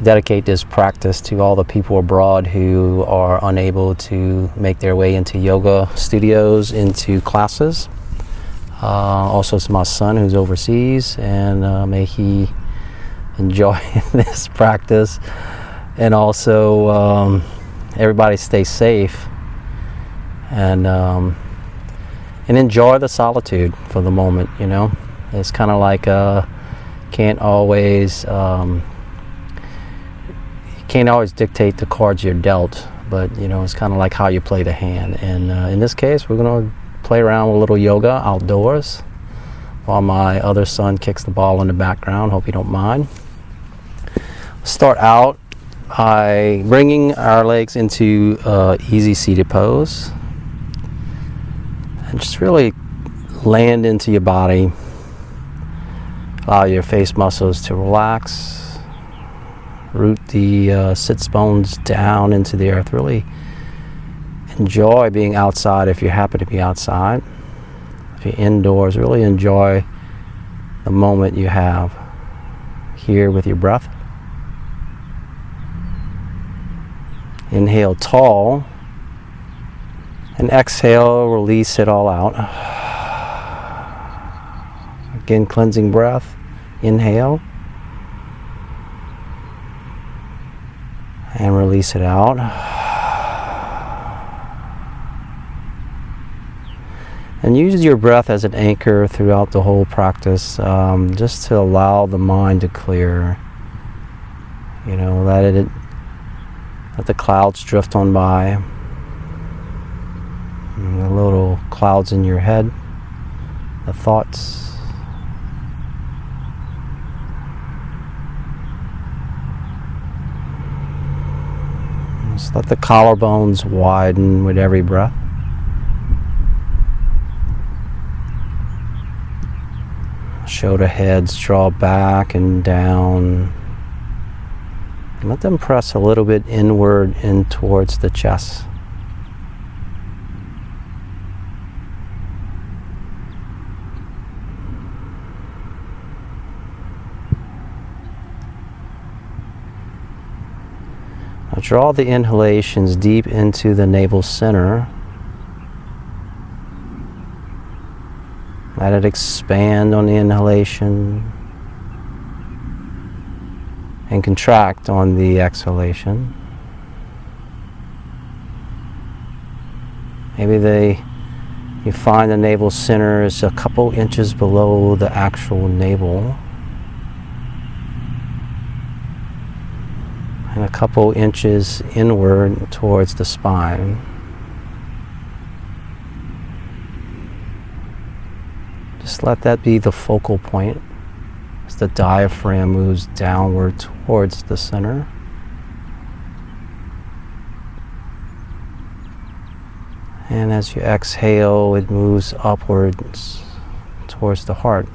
dedicate this practice to all the people abroad who are unable to make their way into yoga studios, into classes. Also to my son who's overseas, and may he enjoy this practice, and also everybody stay safe and enjoy the solitude for the moment. You know, it's kind of like can't always dictate the cards you're dealt, but you know, it's kind of like how you play the hand. And in this case, we're going to play around with a little yoga outdoors while my other son kicks the ball in the background. Hope you don't mind. Start out by bringing our legs into easy seated pose, and just really land into your body. Allow your face muscles to relax. Root the sits bones down into the earth. Really enjoy being outside if you happen to be outside. If you're indoors, really enjoy the moment you have here with your breath. Inhale tall, and exhale, release it all out. Again, cleansing breath. Inhale. And release it out. And use your breath as an anchor throughout the whole practice, just to allow the mind to clear. You know, let the clouds drift on by. And the little clouds in your head, the thoughts. Just let the collarbones widen with every breath. Shoulder heads draw back and down. And let them press a little bit inward in towards the chest. Now draw the inhalations deep into the navel center. Let it expand on the inhalation and contract on the exhalation. Maybe you find the navel center is a couple inches below the actual navel, and a couple inches inward towards the spine. Just let that be the focal point as the diaphragm moves downward towards the center. And as you exhale, it moves upwards towards the heart.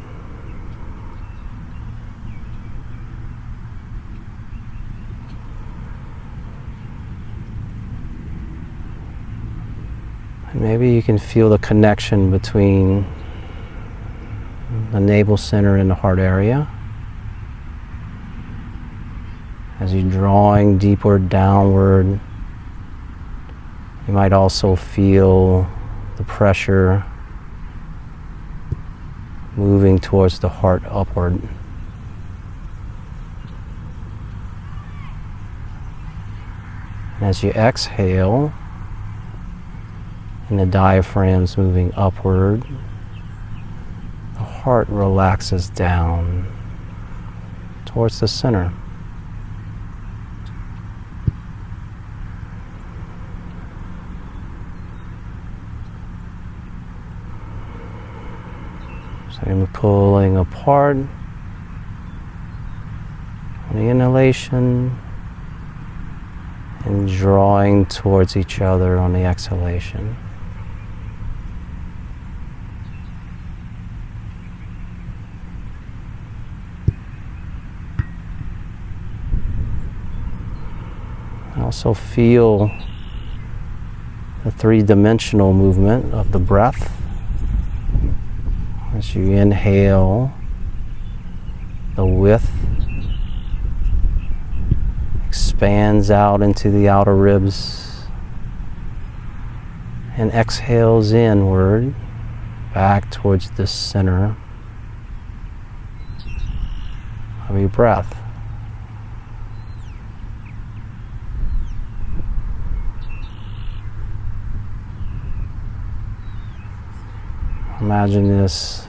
And maybe you can feel the connection between the navel center and the heart area. As you're drawing deeper downward, you might also feel the pressure moving towards the heart upward. And as you exhale, and the diaphragm's moving upward, the heart relaxes down towards the center. So I'm pulling apart on the inhalation and drawing towards each other on the exhalation. Also feel the three-dimensional movement of the breath. As you inhale, the width expands out into the outer ribs and exhales inward back towards the center of your breath. Imagine this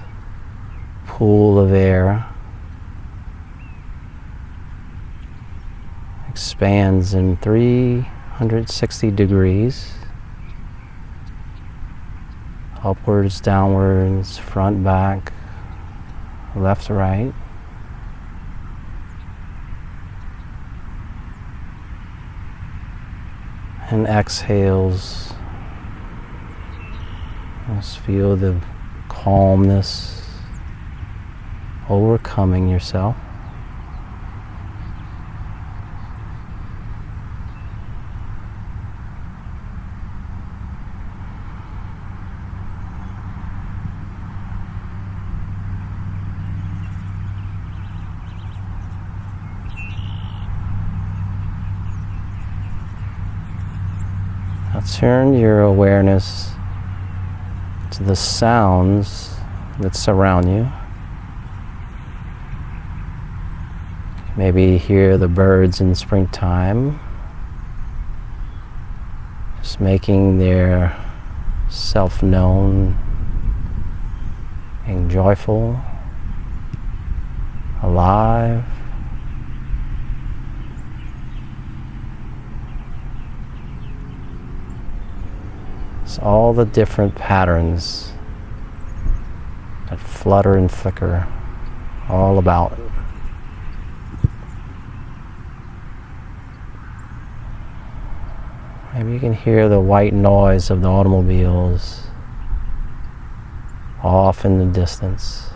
pool of air expands in 360 degrees, upwards, downwards, front, back, left, right. And exhales. Just feel the calmness overcoming yourself. Now turn your awareness to the sounds that surround you. Maybe hear the birds in springtime, just making their self known, being joyful, alive. It's all the different patterns that flutter and flicker all about. Maybe you can hear the white noise of the automobiles off in the distance.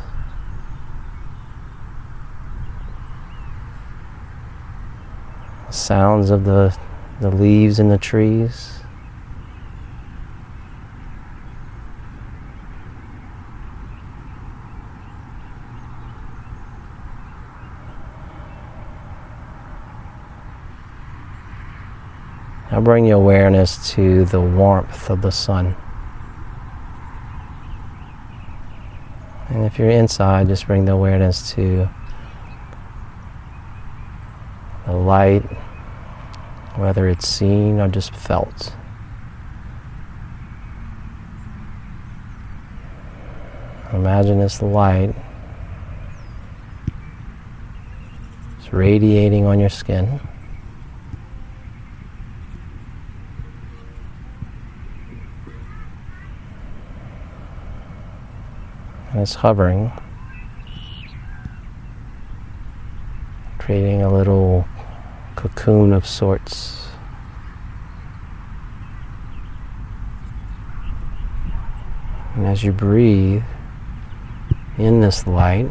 The sounds of the leaves in the trees. Now bring your awareness to the warmth of the sun. And if you're inside, just bring the awareness to the light, whether it's seen or just felt. Imagine this light is radiating on your skin. And it's hovering, creating a little cocoon of sorts. And as you breathe in this light,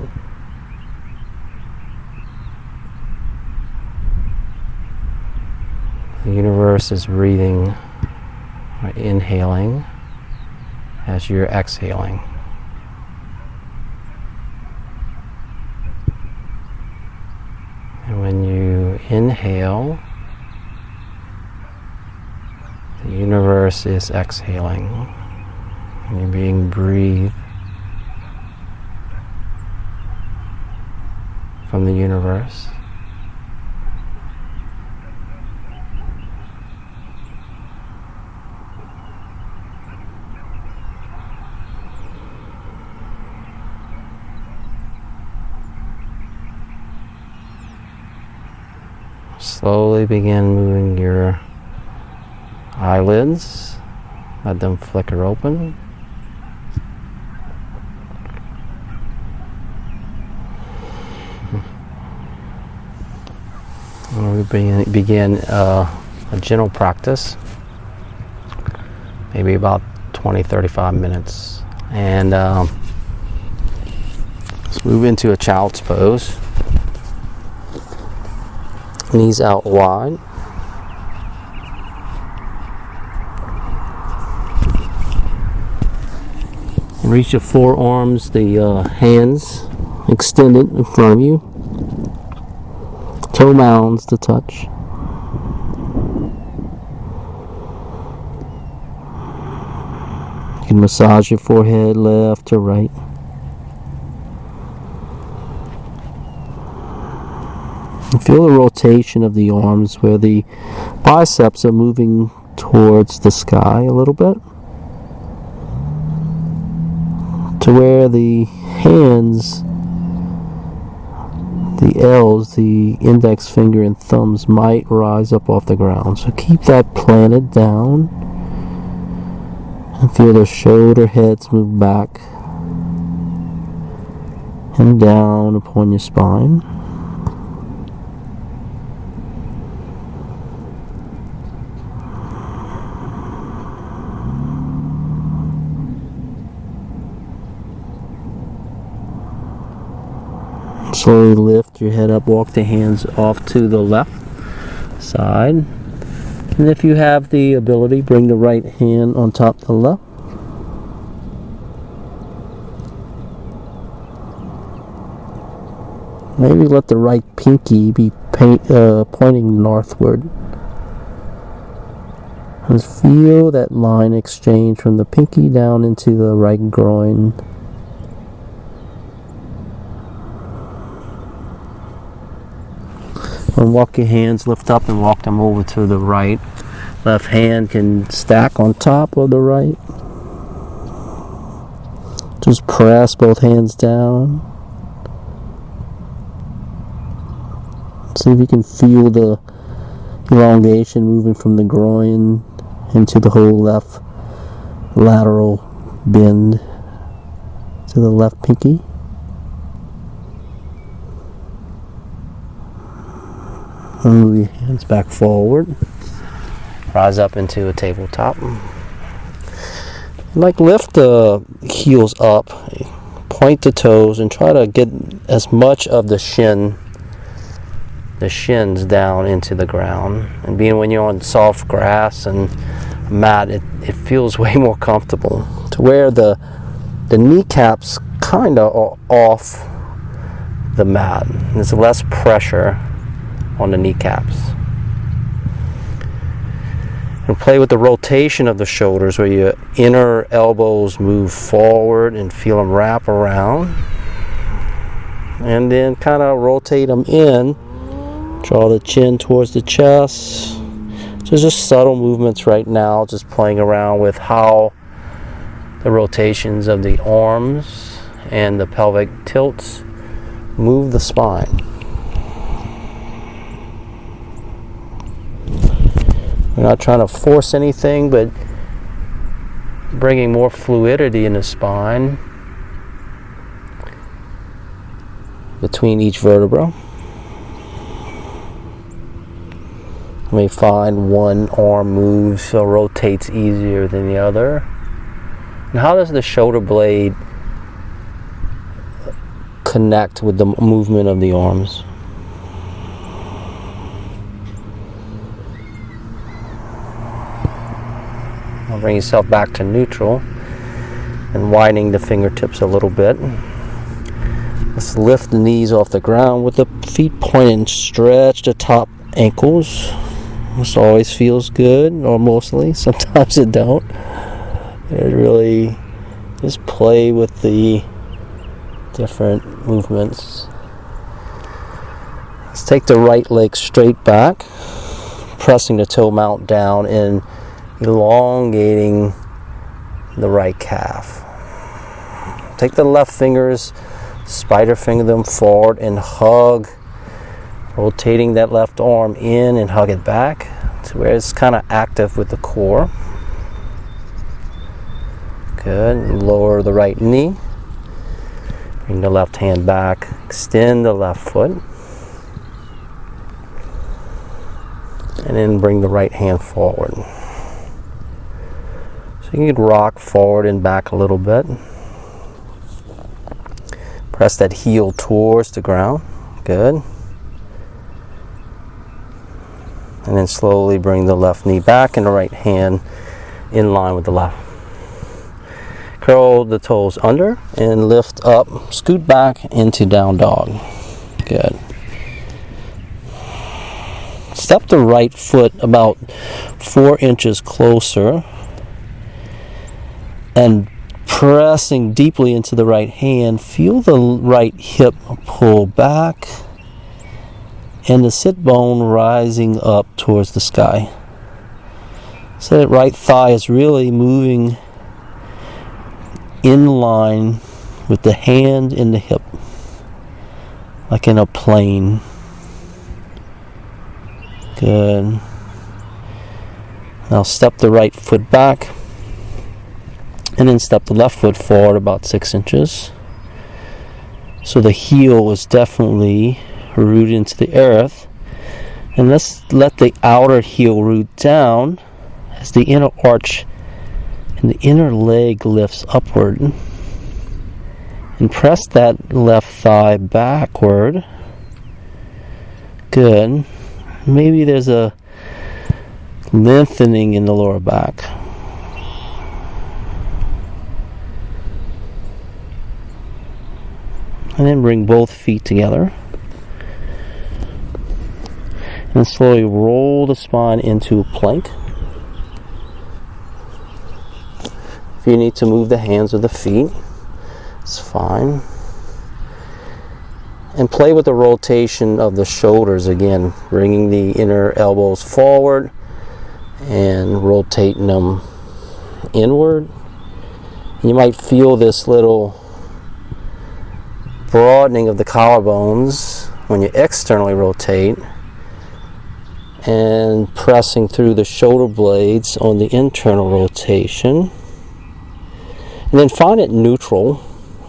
the universe is breathing or inhaling as you're exhaling. And when you inhale, the universe is exhaling. And you're being breathed from the universe. Slowly begin moving your eyelids. Let them flicker open. We begin a gentle practice, maybe about 20-35 minutes. And let's move into a child's pose. Knees out wide. Reach your forearms, the hands extended in front of you. Toe mounds to touch. You can massage your forehead left to right. And feel the rotation of the arms where the biceps are moving towards the sky a little bit, to where the hands, the L's, the index finger and thumbs might rise up off the ground. So keep that planted down and feel the shoulder heads move back and down upon your spine. Slowly lift your head up, walk the hands off to the left side. And if you have the ability, bring the right hand on top of the left. Maybe let the right pinky be pointing northward. And feel that line exchange from the pinky down into the right groin. And walk your hands, lift up and walk them over to the right. Left hand can stack on top of the right. Just press both hands down. See if you can feel the elongation moving from the groin into the whole left lateral bend to the left pinky. And move your hands back forward. Rise up into a tabletop. Like lift the heels up, point the toes, and try to get as much of the shins down into the ground. And being when you're on soft grass and mat, it feels way more comfortable. To where the kneecaps kind of off the mat. There's less pressure on the kneecaps. And play with the rotation of the shoulders where your inner elbows move forward and feel them wrap around. And then kind of rotate them in. Draw the chin towards the chest. So just subtle movements right now, just playing around with how the rotations of the arms and the pelvic tilts move the spine. We're not trying to force anything, but bringing more fluidity in the spine between each vertebra. You may find one arm moves or rotates easier than the other. And how does the shoulder blade connect with the movement of the arms? Bring yourself back to neutral and widening the fingertips a little bit. Let's lift the knees off the ground with the feet pointing. Stretch the top ankles. This always feels good, or mostly. Sometimes it don't. It really just play with the different movements. Let's take the right leg straight back, pressing the toe mount down and elongating the right calf. Take the left fingers, spider finger them forward and hug, rotating that left arm in and hug it back to where it's kind of active with the core. Good. Lower the right knee. Bring the left hand back. Extend the left foot. And then bring the right hand forward. So you can rock forward and back a little bit. Press that heel towards the ground. Good. And then slowly bring the left knee back and the right hand in line with the left. Curl the toes under and lift up. Scoot back into down dog. Good. Step the right foot about 4 inches closer and pressing deeply into the right hand, feel the right hip pull back and the sit bone rising up towards the sky. So that right thigh is really moving in line with the hand and the hip, like in a plane. Good. Now step the right foot back, and then step the left foot forward about 6 inches. So the heel is definitely rooted into the earth. And let's let the outer heel root down as the inner arch and the inner leg lifts upward. And press that left thigh backward. Good. Maybe there's a lengthening in the lower back. And then bring both feet together. And slowly roll the spine into a plank. If you need to move the hands or the feet, it's fine. And play with the rotation of the shoulders again, bringing the inner elbows forward and rotating them inward. You might feel this little broadening of the collarbones when you externally rotate and pressing through the shoulder blades on the internal rotation. And then find it neutral,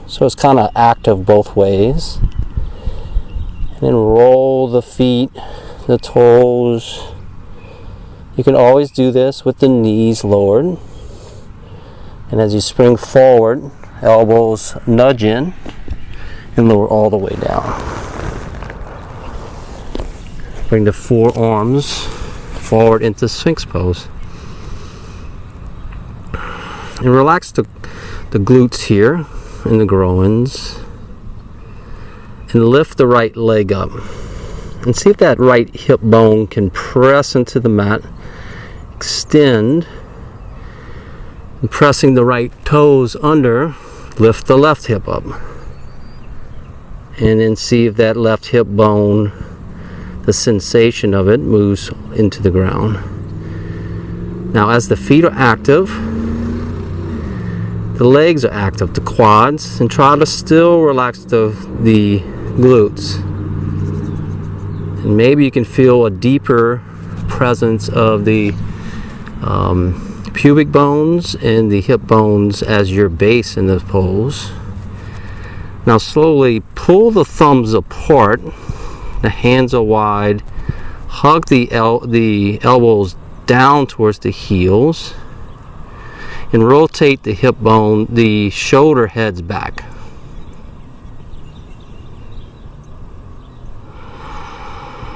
so it's kind of active both ways. And then roll the feet, the toes. You can always do this with the knees lowered. And as you spring forward, elbows nudge in and lower all the way down. Bring the forearms forward into Sphinx pose. And relax the glutes here and the groins. And lift the right leg up. And see if that right hip bone can press into the mat. Extend. And pressing the right toes under, lift the left hip up. And then see if that left hip bone, the sensation of it, moves into the ground. Now as the feet are active, the legs are active, the quads, and try to still relax the glutes. And maybe you can feel a deeper presence of the pubic bones and the hip bones as your base in this pose. Now slowly pull the thumbs apart, the hands are wide, hug the elbows down towards the heels, and rotate the hip bone, the shoulder heads back.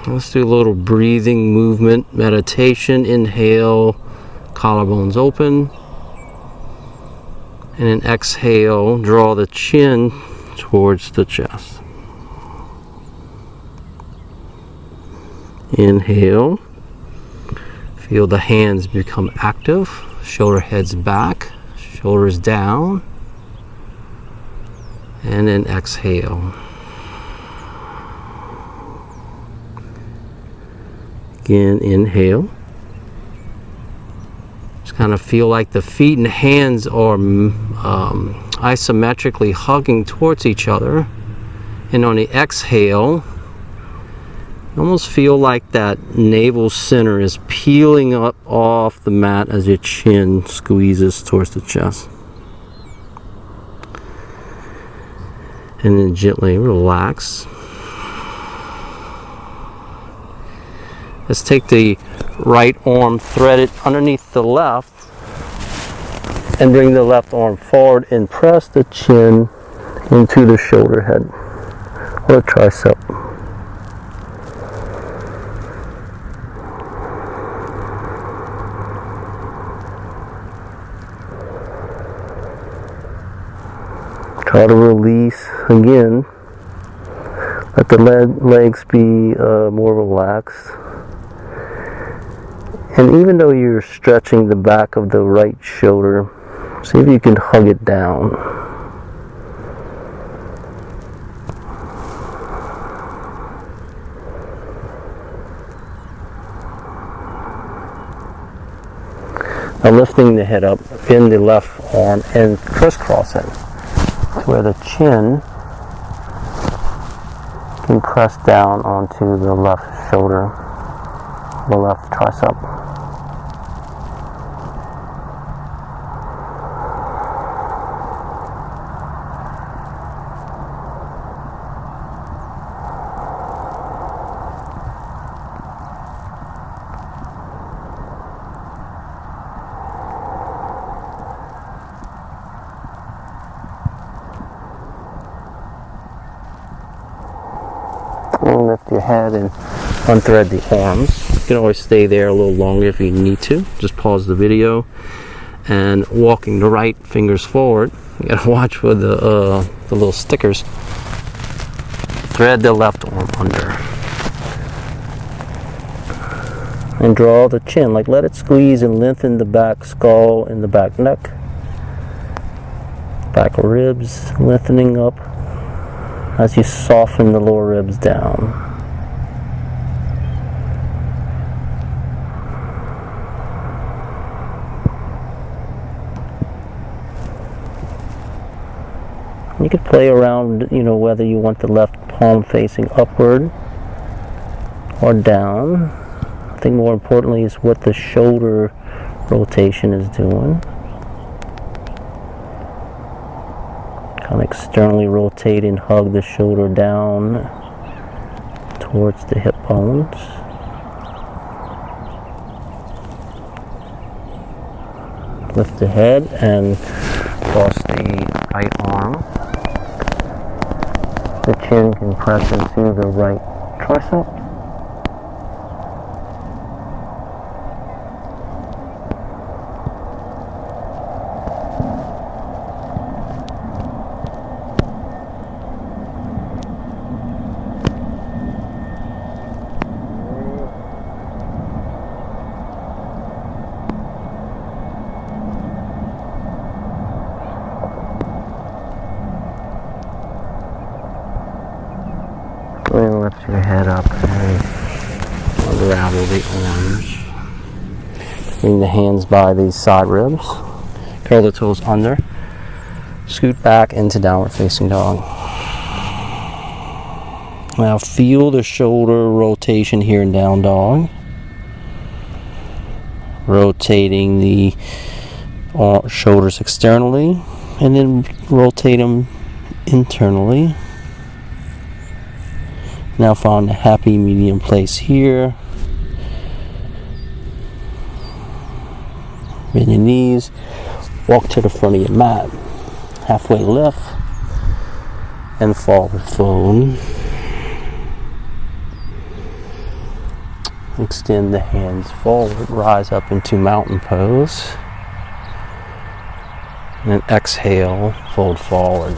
Let's do a little breathing movement, meditation. Inhale, collarbones open. And then exhale, draw the chin towards the chest. Inhale. Feel the hands become active. Shoulder heads back, shoulders down. And then exhale. Again, inhale. Just kind of feel like the feet and hands are isometrically hugging towards each other. And on the exhale, almost feel like that navel center is peeling up off the mat as your chin squeezes towards the chest. And then gently relax. Let's take the right arm, thread it underneath the left, and bring the left arm forward and press the chin into the shoulder head or tricep. Try to release again. Let the legs be more relaxed. And even though you're stretching the back of the right shoulder, See if you can hug it down. Now lifting the head up, bend the left arm and crisscross it to where the chin can press down onto the left shoulder, the left tricep. And lift your head and unthread the arms. You can always stay there a little longer if you need to. Just pause the video and walking the right fingers forward. You gotta watch for the little stickers. Thread the left arm under and draw the chin. Like let it squeeze and lengthen the back skull and the back neck, back ribs lengthening up as you soften the lower ribs down. You could play around, whether you want the left palm facing upward or down. I think more importantly is what the shoulder rotation is doing. Kind of externally rotate and hug the shoulder down towards the hip bones. Lift the head and cross the right arm. The chin can press into the right tricep. And lift your head up and unravel the arms. Bring the hands by these side ribs. Curl the toes under. Scoot back into downward facing dog. Now feel the shoulder rotation here in down dog. Rotating the shoulders externally and then rotate them internally. Now find a happy medium place here. Bend your knees. Walk to the front of your mat. Halfway lift and forward fold. Extend the hands forward. Rise up into mountain pose. And then exhale, fold forward.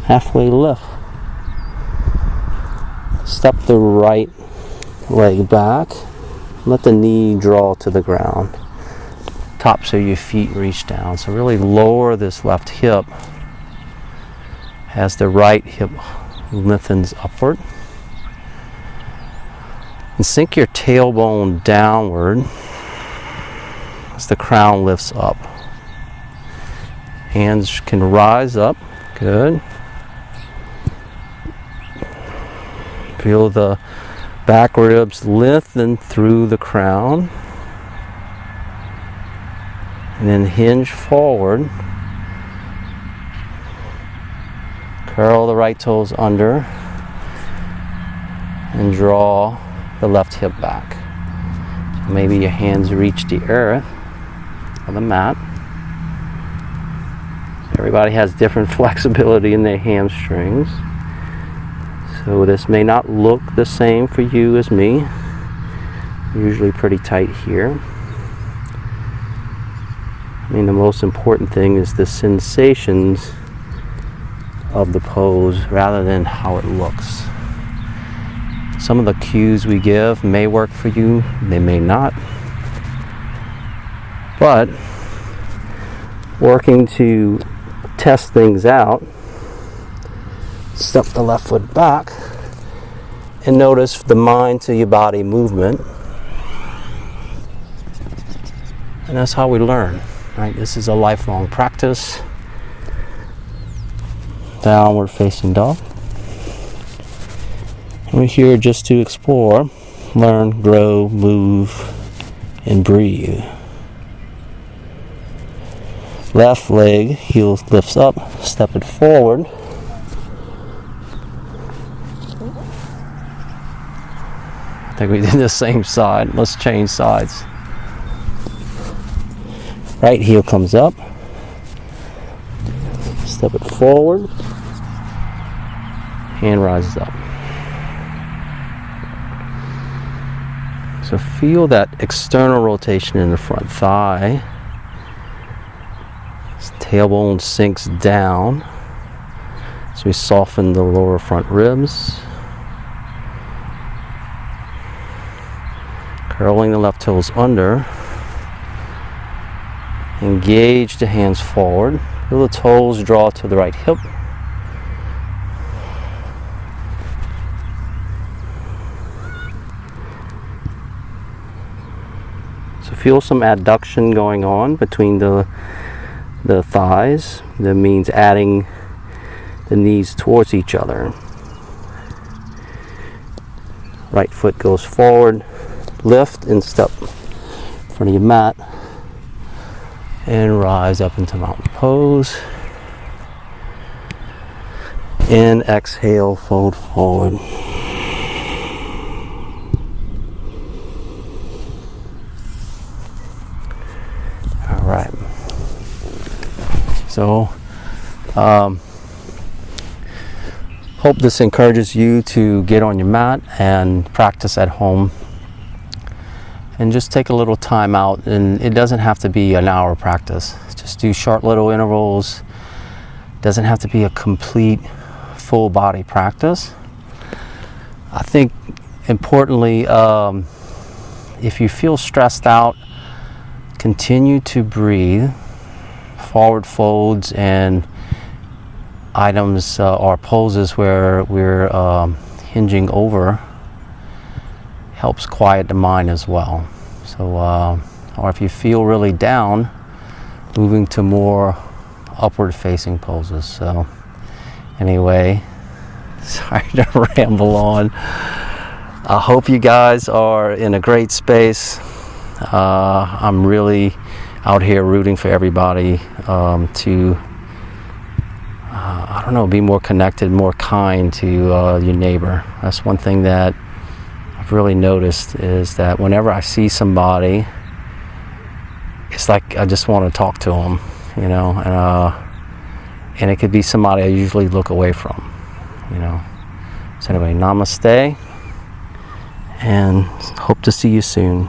Halfway lift. Step the right leg back. Let the knee draw to the ground. Tops of your feet reach down. So really lower this left hip as the right hip lengthens upward. And sink your tailbone downward as the crown lifts up. Hands can rise up. Good. Feel the back ribs lengthen through the crown. And then hinge forward. Curl the right toes under. And draw the left hip back. So maybe your hands reach the earth or the mat. Everybody has different flexibility in their hamstrings. So this may not look the same for you as me. Usually pretty tight here. I mean, the most important thing is the sensations of the pose rather than how it looks. Some of the cues we give may work for you, they may not. But working to test things out, step the left foot back and notice the mind to your body movement. And that's how we learn, right? This is a lifelong practice. Downward facing dog. And we're here just to explore, learn, grow, move, and breathe. Left leg, heel lifts up, step it forward. I think we did the same side. Let's change sides. Right heel comes up. Step it forward. Hand rises up. So feel that external rotation in the front thigh. Tailbone sinks down. So we soften the lower front ribs. Curling the left toes under. Engage the hands forward. Feel the toes draw to the right hip. So feel some adduction going on between the thighs. That means adding the knees towards each other. Right foot goes forward. Lift and step in front of your mat. And rise up into mountain pose. And exhale, fold forward. All right. So, hope this encourages you to get on your mat and practice at home. And just take a little time out, and it doesn't have to be an hour practice. Just do short little intervals. Doesn't have to be a complete full body practice. I think importantly, if you feel stressed out, continue to breathe. Forward folds and items or poses where we're hinging over helps quiet the mind as well. So, or if you feel really down, moving to more upward facing poses. So, anyway, sorry to ramble on. I hope you guys are in a great space. I'm really out here rooting for everybody to, I don't know, be more connected, more kind to your neighbor. That's one thing that I've really noticed, is that whenever I see somebody, it's like I just want to talk to them, you know, and it could be somebody I usually look away from, you know. So anyway, namaste, and hope to see you soon.